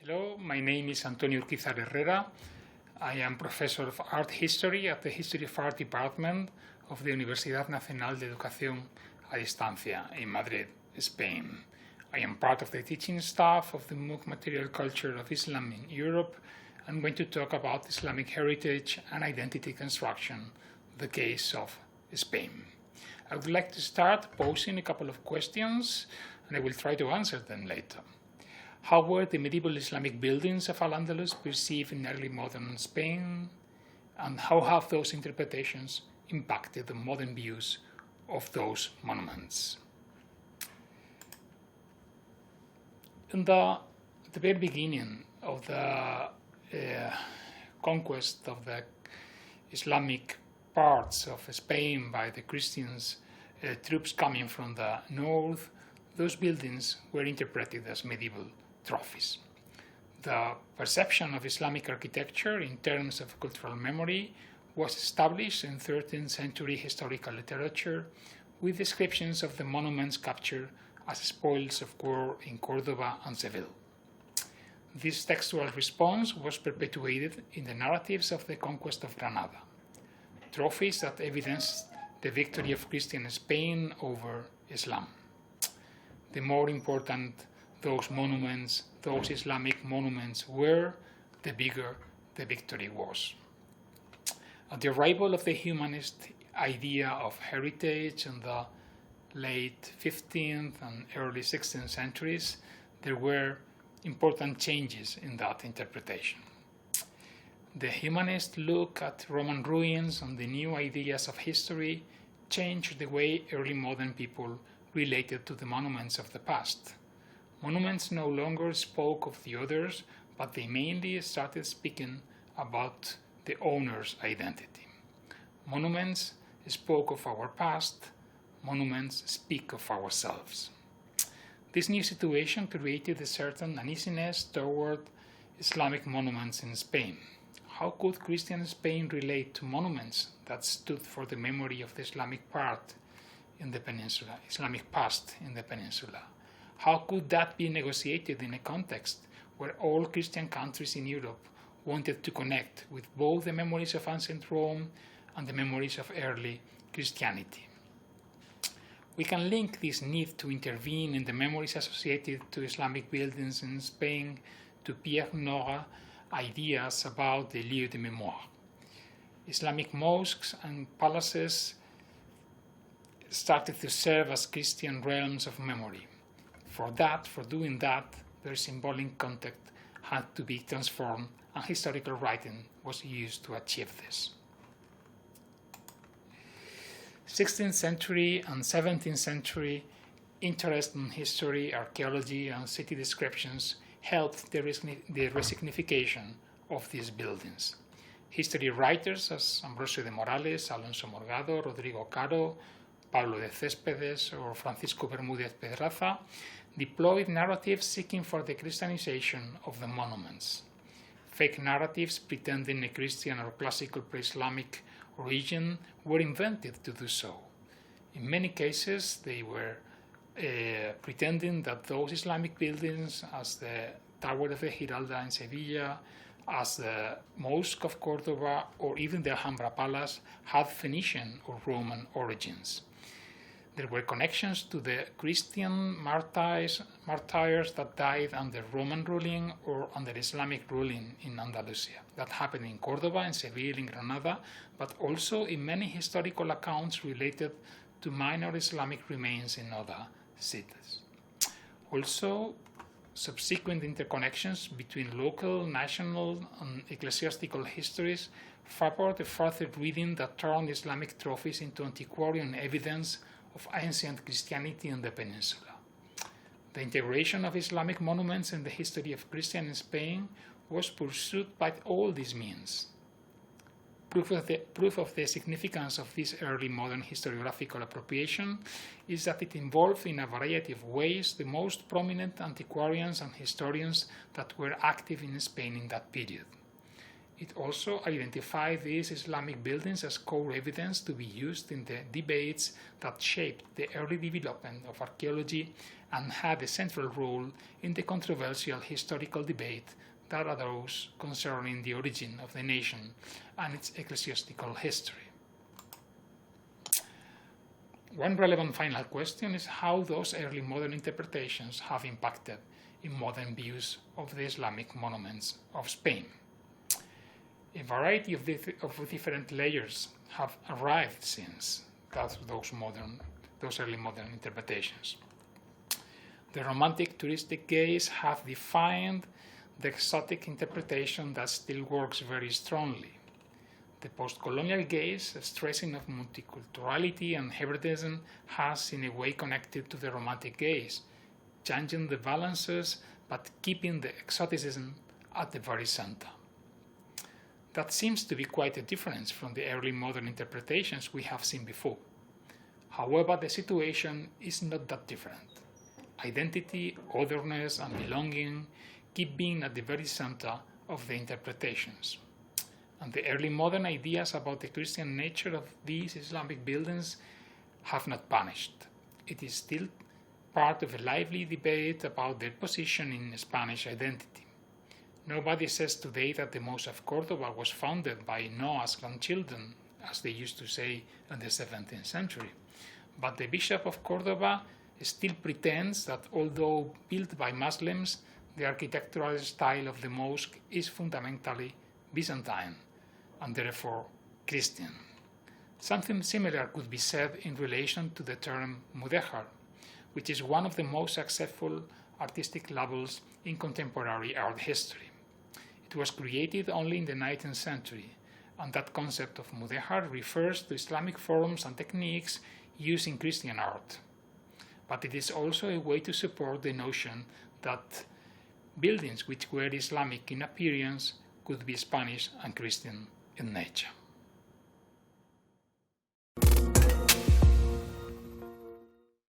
Hello, my name is Antonio Urquizar Herrera. I am professor of art history at the History of Art department of the Universidad Nacional de Educación a Distancia in Madrid, Spain. I am part of the teaching staff of the MOOC Material Culture of Islam in Europe. I'm going to talk about Islamic heritage and identity construction, the case of Spain. I would like to start posing a couple of questions, and I will try to answer them later. How were the medieval Islamic buildings of Al-Andalus perceived in early modern Spain? And how have those interpretations impacted the modern views of those monuments? In the very beginning of the conquest of the Islamic parts of Spain by the Christians, troops coming from the north, those buildings were interpreted as medieval trophies. The perception of Islamic architecture in terms of cultural memory was established in 13th century historical literature with descriptions of the monuments captured as spoils of war in Cordoba and Seville. This textual response was perpetuated in the narratives of the conquest of Granada, trophies that evidenced the victory of Christian Spain over Islam. The more important those monuments, those Islamic monuments were, the bigger the victory was. At the arrival of the humanist idea of heritage in the late 15th and early 16th centuries, there were important changes in that interpretation. The humanist look at Roman ruins and the new ideas of history changed the way early modern people related to the monuments of the past. Monuments no longer spoke of the others, but they mainly started speaking about the owner's identity. Monuments spoke of our past, monuments speak of ourselves. This new situation created a certain uneasiness toward Islamic monuments in Spain. How could Christian Spain relate to monuments that stood for the memory of the Islamic part in the peninsula, Islamic past in the peninsula? How could that be negotiated in a context where all Christian countries in Europe wanted to connect with both the memories of ancient Rome and the memories of early Christianity? We can link this need to intervene in the memories associated to Islamic buildings in Spain to Pierre Nora's ideas about the lieu de mémoire. Islamic mosques and palaces started to serve as Christian realms of memory. For doing that, their symbolic content had to be transformed, and historical writing was used to achieve this. 16th century and 17th century interest in history, archaeology, and city descriptions helped the resignification of these buildings. History writers as Ambrosio de Morales, Alonso Morgado, Rodrigo Caro, Pablo de Céspedes, or Francisco Bermúdez Pedraza deployed narratives seeking for the Christianization of the monuments. Fake narratives pretending a Christian or classical pre-Islamic origin were invented to do so. In many cases, they were pretending that those Islamic buildings, as the Tower of the Giralda in Sevilla, as the Mosque of Cordoba, or even the Alhambra Palace, had Phoenician or Roman origins. There were connections to the Christian martyrs that died under Roman ruling or under Islamic ruling in Andalusia. That happened in Cordoba, in Seville, in Granada, but also in many historical accounts related to minor Islamic remains in other cities. Also, subsequent interconnections between local, national, and ecclesiastical histories favored a further reading that turned Islamic trophies into antiquarian evidence of ancient Christianity in the peninsula. The integration of Islamic monuments in the history of Christian Spain was pursued by all these means. Proof of the significance of this early modern historiographical appropriation is that it involved in a variety of ways the most prominent antiquarians and historians that were active in Spain in that period. It also identified these Islamic buildings as core evidence to be used in the debates that shaped the early development of archaeology and had a central role in the controversial historical debate that arose concerning the origin of the nation and its ecclesiastical history. One relevant final question is how those early modern interpretations have impacted in modern views of the Islamic monuments of Spain. A variety of different layers have arrived since those early modern interpretations. The romantic touristic gaze have defined the exotic interpretation that still works very strongly. The post-colonial gaze, stressing of multiculturality and hybridism, has in a way connected to the romantic gaze, changing the balances but keeping the exoticism at the very center. That seems to be quite a difference from the early modern interpretations we have seen before. However, the situation is not that different. Identity, otherness, and belonging keep being at the very center of the interpretations. And the early modern ideas about the Christian nature of these Islamic buildings have not vanished. It is still part of a lively debate about their position in Spanish identity. Nobody says today that the Mosque of Cordoba was founded by Noah's grandchildren, as they used to say in the 17th century. But the Bishop of Cordoba still pretends that although built by Muslims, the architectural style of the mosque is fundamentally Byzantine and therefore Christian. Something similar could be said in relation to the term mudéjar, which is one of the most successful artistic labels in contemporary art history. It was created only in the 19th century, and that concept of mudéjar refers to Islamic forms and techniques used in Christian art. But it is also a way to support the notion that buildings which were Islamic in appearance could be Spanish and Christian in nature.